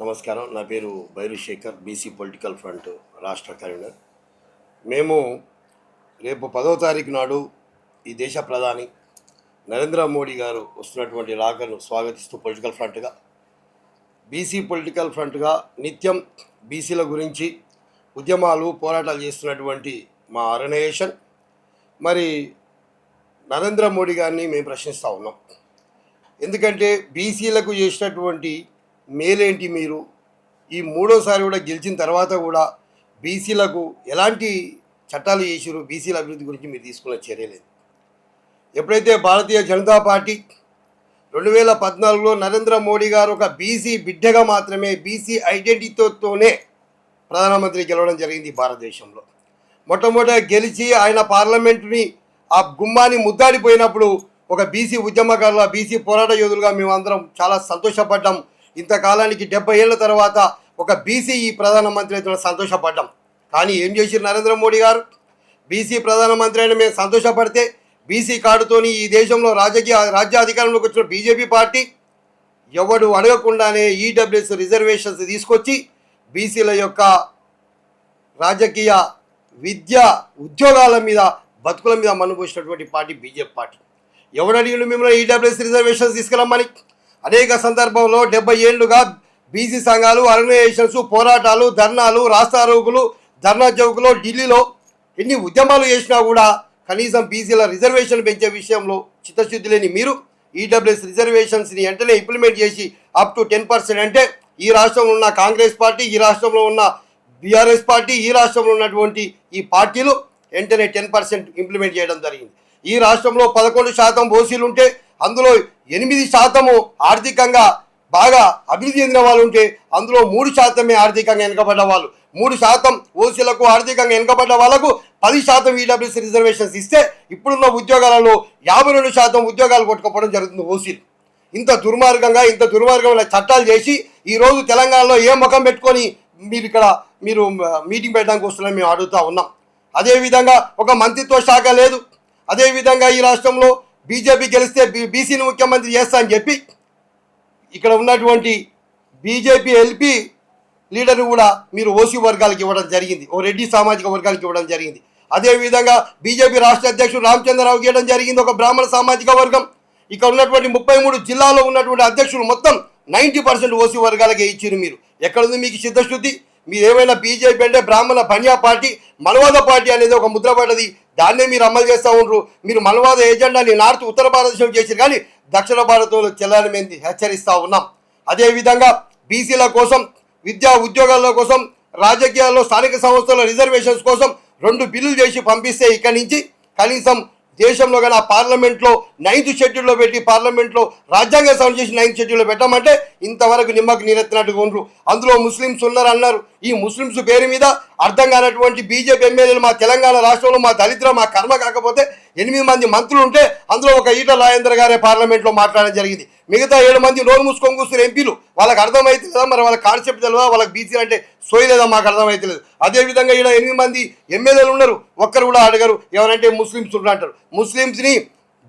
నమస్కారం. నా పేరు బైరు శేఖర్, బీసీ పొలిటికల్ ఫ్రంట్ రాష్ట్ర కన్వీనర్. మేము రేపు 10వ తారీఖు నాడు ఈ దేశ ప్రధాని నరేంద్ర మోడీ గారు వస్తున్నటువంటి రాకను స్వాగతిస్తూ పొలిటికల్ ఫ్రంట్గా, బీసీ పొలిటికల్ ఫ్రంట్గా నిత్యం బీసీల గురించి ఉద్యమాలు పోరాటాలు చేస్తున్నటువంటి మా ఆర్గనైజేషన్ మరి నరేంద్ర మోడీ గారిని మేము ప్రశ్నిస్తూ ఉన్నాం. ఎందుకంటే బీసీలకు చేసినటువంటి మేలేంటి? మీరు ఈ మూడోసారి కూడా గెలిచిన తర్వాత కూడా బీసీలకు ఎలాంటి చట్టాలు చేసిరు? బీసీల అభివృద్ధి గురించి మీరు తీసుకున్న చర్య లేదు. ఎప్పుడైతే భారతీయ జనతా పార్టీ 2014లో నరేంద్ర మోడీ గారు ఒక బీసీ బిడ్డగా మాత్రమే, బీసీ ఐడెంటిటీతోనే ప్రధానమంత్రి గెలవడం జరిగింది భారతదేశంలో. మొట్టమొదట గెలిచి ఆయన పార్లమెంటుని ఆ గుమ్మాన్ని ముద్దాడిపోయినప్పుడు ఒక బీసీ ఉద్యమకారుల, బీసీ పోరాట యోధులుగా మేమందరం చాలా సంతోషపడ్డాం. ఇంతకాలానికి 70 ఏళ్ల తర్వాత ఒక బీసీ ఈ ప్రధానమంత్రి అయితే సంతోషపడ్డాం. కానీ ఏం చేసిరు నరేంద్ర మోడీ గారు? బీసీ ప్రధానమంత్రి అయినా మేము సంతోషపడితే బీసీ కార్డుతోని ఈ దేశంలో రాజ్యాధికారంలోకి వచ్చిన బీజేపీ పార్టీ ఎవడు అడగకుండానే ఈడబ్ల్యూఎస్ రిజర్వేషన్స్ తీసుకొచ్చి బీసీల యొక్క రాజకీయ, విద్య, ఉద్యోగాల మీద, బతుకుల మీద మన్నుపోసినటువంటి పార్టీ బీజేపీ పార్టీ. ఎవడు అడిగిన మిమ్మల్ని ఈడబ్ల్యూఎస్ రిజర్వేషన్స్ తీసుకురమ్మని? అనేక సందర్భంలో 70 ఏళ్లుగా బీసీ సంఘాలు, ఆర్గనైజేషన్స్ పోరాటాలు, ధర్నాలు, రాస్తారోకులు, ధర్నా చౌకులో, ఢిల్లీలో ఎన్ని ఉద్యమాలు చేసినా కూడా కనీసం బీసీల రిజర్వేషన్ పెంచే విషయంలో చిత్తశుద్ధి లేని మీరు ఈడబ్ల్యూఎస్ రిజర్వేషన్స్ని వెంటనే ఇంప్లిమెంట్ చేసి అప్ టు 10% అంటే ఈ రాష్ట్రంలో ఉన్న కాంగ్రెస్ పార్టీ, ఈ రాష్ట్రంలో ఉన్న బీఆర్ఎస్ పార్టీ, ఈ రాష్ట్రంలో ఉన్నటువంటి ఈ పార్టీలు వెంటనే 10% ఇంప్లిమెంట్ చేయడం జరిగింది. ఈ రాష్ట్రంలో 11% ఓసీలు ఉంటే అందులో 8% ఆర్థికంగా బాగా అభివృద్ధి చెందిన వాళ్ళు ఉంటే అందులో 3% ఆర్థికంగా వెనుకబడ్డ వాళ్ళు. 3% ఓసీలకు, ఆర్థికంగా వెనుకబడ్డ వాళ్ళకు 10% ఈడబ్ల్యూఎస్ రిజర్వేషన్స్ ఇస్తే ఇప్పుడున్న ఉద్యోగాలలో 52% ఉద్యోగాలు కొట్టుకోవడం జరుగుతుంది ఓసీలు. ఇంత దుర్మార్గమైన చట్టాలు చేసి ఈరోజు తెలంగాణలో ఏ ముఖం పెట్టుకొని మీరు మీటింగ్ పెట్టడానికి వస్తున్నారని మేము అడుగుతూ ఉన్నాం. అదేవిధంగా ఒక మంత్రిత్వ శాఖ లేదు. అదేవిధంగా ఈ రాష్ట్రంలో బీజేపీ గెలిస్తే బీసీని ముఖ్యమంత్రి చేస్తా అని చెప్పి ఇక్కడ ఉన్నటువంటి బీజేపీ ఎల్పీ లీడర్ని కూడా మీరు ఓసీ వర్గాలకు ఇవ్వడం జరిగింది, ఓ రెడ్డి సామాజిక వర్గాలకు ఇవ్వడం జరిగింది. అదేవిధంగా బీజేపీ రాష్ట్ర అధ్యక్షుడు రామచంద్రరావుకి ఇవ్వడం జరిగింది, ఒక బ్రాహ్మణ సామాజిక వర్గం. ఇక్కడ ఉన్నటువంటి 33 జిల్లాలో ఉన్నటువంటి అధ్యక్షులు మొత్తం 90% ఓసీ వర్గాలకే ఇచ్చారు. మీరు ఎక్కడుంది మీకు చిత్తశుద్ధి? మీరు ఏమైనా బీజేపీ అంటే బ్రాహ్మణ బనియా పార్టీ, మనువాద పార్టీ అనేది ఒక ముద్ర పడ్డది, దాన్నే మీరు అమలు చేస్తూ ఉండరు. మీరు మనువాద ఎజెండాని నార్త్ ఉత్తర భారతదేశం చేశారు, కానీ దక్షిణ భారతంలో చెల్లని మేము హెచ్చరిస్తూ ఉన్నాం. అదేవిధంగా బీసీల కోసం, విద్యా ఉద్యోగాల కోసం, రాజకీయాల్లో స్థానిక సంస్థల రిజర్వేషన్స్ కోసం 2 బిల్లులు చేసి పంపిస్తే ఇక్కడి నుంచి కనీసం దేశంలో కానీ ఆ పార్లమెంట్లో 9th షెడ్యూల్లో పెట్టి, పార్లమెంట్లో రాజ్యాంగ సవరణ చేసి 9th షెడ్యూల్లో పెట్టమంటే ఇంతవరకు నిమ్మకు నీరెత్తినట్టుగా ఉండరు. అందులో ముస్లిమ్స్ ఉన్నారన్నారు. ఈ ముస్లిమ్స్ పేరు మీద అర్థం కానటువంటి బీజేపీ ఎమ్మెల్యేలు మా తెలంగాణ రాష్ట్రంలో, మా దళితులు, మా కర్మ కాకపోతే 8 మంది మంత్రులు ఉంటే అందులో ఒక ఈటల రాజేందర్ గారే పార్లమెంట్లో మాట్లాడడం జరిగింది. మిగతా 7 మంది నోరు మూసుకొని కూర్చున్న ఎంపీలు. వాళ్ళకి అర్థమైతే కదా, మరి వాళ్ళ కాన్సెప్ట్ తెలియదా? వాళ్ళకి బీసీ అంటే సోయలేదా? మాకు అర్థమైతే లేదు. అదేవిధంగా ఇక్కడ 8 మంది ఎమ్మెల్యేలు ఉన్నారు, ఒక్కరు కూడా అడగరు. ఎవరంటే ముస్లిమ్స్ అంటారు. ముస్లిమ్స్ని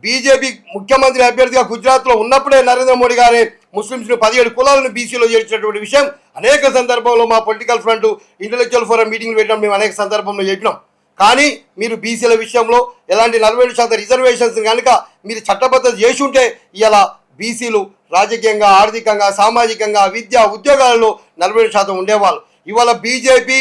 బీజేపీ ముఖ్యమంత్రి అభ్యర్థిగా గుజరాత్లో ఉన్నప్పుడే నరేంద్ర మోడీ గారే ముస్లిమ్స్ని 17 కులాలను బీసీలో చేర్చినటువంటి విషయం అనేక సందర్భంలో మా పొలిటికల్ ఫ్రంట్ ఇంటలెక్చువల్ ఫోరం మీటింగ్లు పెట్టినాం, మేము అనేక సందర్భంలో చెప్పినాం. కానీ మీరు బీసీల విషయంలో ఎలాంటి 47% రిజర్వేషన్స్ కనుక మీరు చట్టబద్ధత చేసి ఉంటే ఇలా బీసీలు రాజకీయంగా, ఆర్థికంగా, సామాజికంగా, విద్యా ఉద్యోగాలలో 47% ఉండేవాళ్ళు. ఇవాళ బీజేపీ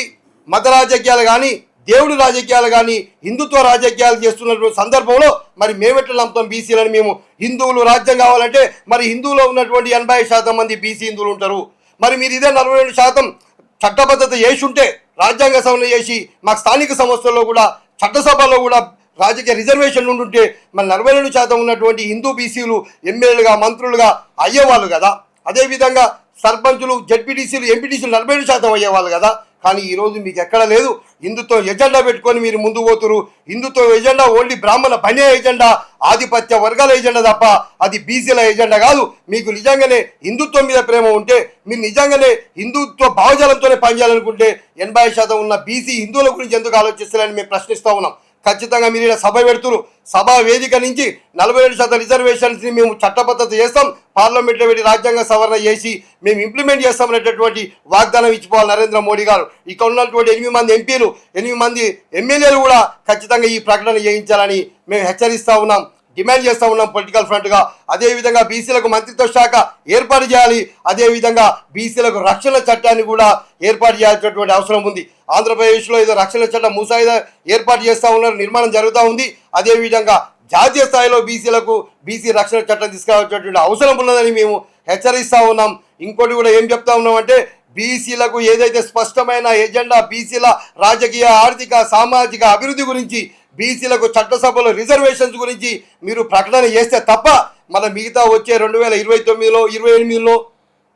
మత రాజకీయాలు కానీ, దేవుడి రాజకీయాలు కానీ, హిందుత్వ రాజకీయాలు చేస్తున్నటువంటి సందర్భంలో మరి మేమెట్లా నమ్ముతాం బీసీలని? మేము హిందువులు రాజ్యం కావాలంటే మరి హిందువులో ఉన్నటువంటి 80% మంది బీసీ హిందువులు ఉంటారు. మరి మీరు ఇదే 42% చట్టబద్ధత చేసి ఉంటే, రాజ్యాంగ సవరణ చేసి మాకు స్థానిక సంస్థల్లో కూడా, చట్టసభలో కూడా రాజకీయ రిజర్వేషన్లు ఉంటుంటే మరి 42% ఉన్నటువంటి హిందూ బీసీలు ఎమ్మెల్యేలుగా, మంత్రులుగా అయ్యేవాళ్ళు కదా. అదేవిధంగా సర్పంచులు, జడ్పీటీసీలు, ఎంపీటీసీలు 47% అయ్యేవాళ్ళు కదా. కానీ ఈరోజు మీకు ఎక్కడ లేదు. హిందుత్వ ఎజెండా పెట్టుకొని మీరు ముందు పోతురు. హిందుత్వ ఎజెండా ఓన్లీ బ్రాహ్మణ బనియా ఎజెండా, ఆధిపత్య వర్గాల ఎజెండా తప్ప అది బీసీల ఎజెండా కాదు. మీకు నిజంగానే హిందుత్వం మీద ప్రేమ ఉంటే, మీరు నిజంగానే హిందుత్వ భావజాలంతోనే పనిచేయాలనుకుంటే 80% ఉన్న బీసీ హిందువుల గురించి ఎందుకు ఆలోచిస్తారని మేము ప్రశ్నిస్తూ ఉన్నాం. ఖచ్చితంగా మీరు ఇక్కడ సభ పెడుతున్నారు. సభా వేదిక నుంచి 47% రిజర్వేషన్స్ని మేము చట్టబద్ధత చేస్తాం, పార్లమెంట్లో పెట్టి రాజ్యాంగ సవరణ చేసి మేము ఇంప్లిమెంట్ చేస్తామనేటటువంటి వాగ్దానం ఇచ్చిపోవాలి నరేంద్ర మోడీ గారు. ఇక్కడ ఉన్నటువంటి 8 మంది ఎంపీలు, 8 మంది ఎమ్మెల్యేలు కూడా ఖచ్చితంగా ఈ ప్రకటన చేయించాలని మేము హెచ్చరిస్తూ ఉన్నాం, డిమాండ్ చేస్తూ ఉన్నాం పొలిటికల్ ఫ్రంట్గా. అదేవిధంగా బీసీలకు మంత్రిత్వ శాఖ ఏర్పాటు చేయాలి, అదేవిధంగా బీసీలకు రక్షణ చట్టాన్ని కూడా ఏర్పాటు చేయాల్సినటువంటి అవసరం ఉంది. ఆంధ్రప్రదేశ్లో ఏదో రక్షణ చట్టం ముసాయిదా ఏర్పాటు చేస్తూ ఉన్నారు, నిర్మాణం జరుగుతూ ఉంది. అదేవిధంగా జాతీయ స్థాయిలో బీసీ రక్షణ చట్టం తీసుకురావాల్సినటువంటి అవసరం ఉన్నదని మేము హెచ్చరిస్తూ ఉన్నాం. ఇంకోటి కూడా ఏం చెప్తా ఉన్నామంటే, బీసీలకు ఏదైతే స్పష్టమైన ఎజెండా బీసీల రాజకీయ, ఆర్థిక, సామాజిక అభివృద్ధి గురించి, బీసీలకు చట్టసభలో రిజర్వేషన్స్ గురించి మీరు ప్రకటన చేస్తే తప్ప మన మిగతా వచ్చే 2029లో 28లో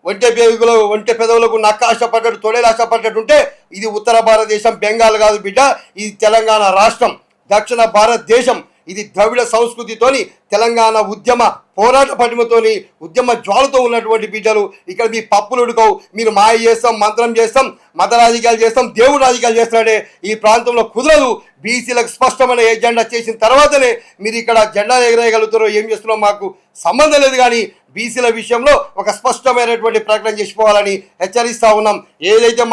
ఒంటె పెదవులకు నక్క ఆశపడ్డట్టు, తొడేలు ఆశపడ్డట్టు ఉంటే ఇది ఉత్తర భారతదేశం, బెంగాల్ కాదు బిడ్డ, ఇది తెలంగాణ రాష్ట్రం, దక్షిణ భారతదేశం. ఇది ద్రవిడ సంస్కృతితోని, తెలంగాణ ఉద్యమ పోరాట పటిమతోని, ఉద్యమ జ్వాలతో ఉన్నటువంటి బిడ్డలు. ఇక్కడ మీ పప్పులు ఉడకవు, మీరు మాయ చేస్తాం, మంత్రం చేస్తాం, మత రాజకీయాలు చేస్తాం, దేవుడు రాజకీయాలు చేస్తాడే ఈ ప్రాంతంలో కుదరదు. బీసీలకు స్పష్టమైన ఎజెండా చేసిన తర్వాతనే మీరు ఇక్కడ జెండా ఎగరేయగలుగుతారో ఏం చేస్తున్నారో మాకు సంబంధం లేదు, కానీ బీసీల విషయంలో ఒక స్పష్టమైనటువంటి ప్రకటన చేసిపోవాలని హెచ్చరిస్తూ ఉన్నాం. ఏదైతే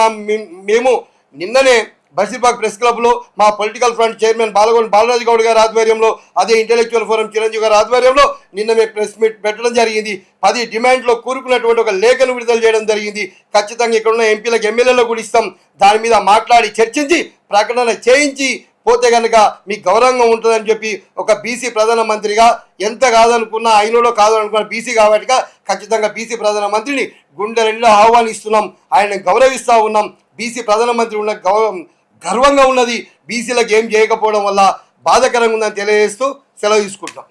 మేము నిన్ననే బషీర్బాగ్ ప్రెస్ క్లబ్లో మా political front chairman Balaraju Goud గారి ఆధ్వర్యంలో, అదే ఇంటెలెక్చువల్ ఫోరం చిరంజీవి గారి ఆధ్వర్యంలో నిన్న మేము ప్రెస్ మీట్ పెట్టడం జరిగింది. 10 డిమాండ్లో కూరుకున్నటువంటి ఒక లేఖను విడుదల చేయడం జరిగింది. ఖచ్చితంగా ఇక్కడ ఉన్న ఎంపీలకు, ఎమ్మెల్యేలకు కూడా ఇస్తాం. దాని మీద మాట్లాడి చర్చించి ప్రకటన చేయించి పోతే కనుక మీకు గౌరవంగా ఉంటుందని చెప్పి ఒక బీసీ ప్రధానమంత్రిగా, ఎంత కాదనుకున్నా అయినలో కాదనుకున్న బీసీ కాబట్టి ఖచ్చితంగా బీసీ ప్రధానమంత్రిని గుండె ఆహ్వానిస్తున్నాం, ఆయన గౌరవిస్తూ ఉన్నాం. బీసీ ప్రధానమంత్రి ఉన్న గర్వంగా ఉన్నది. బీసీలకు ఏం చేయకపోవడం వల్ల బాధాకరంగా ఉందని తెలియజేస్తూ సెలవు తీసుకుంటాం.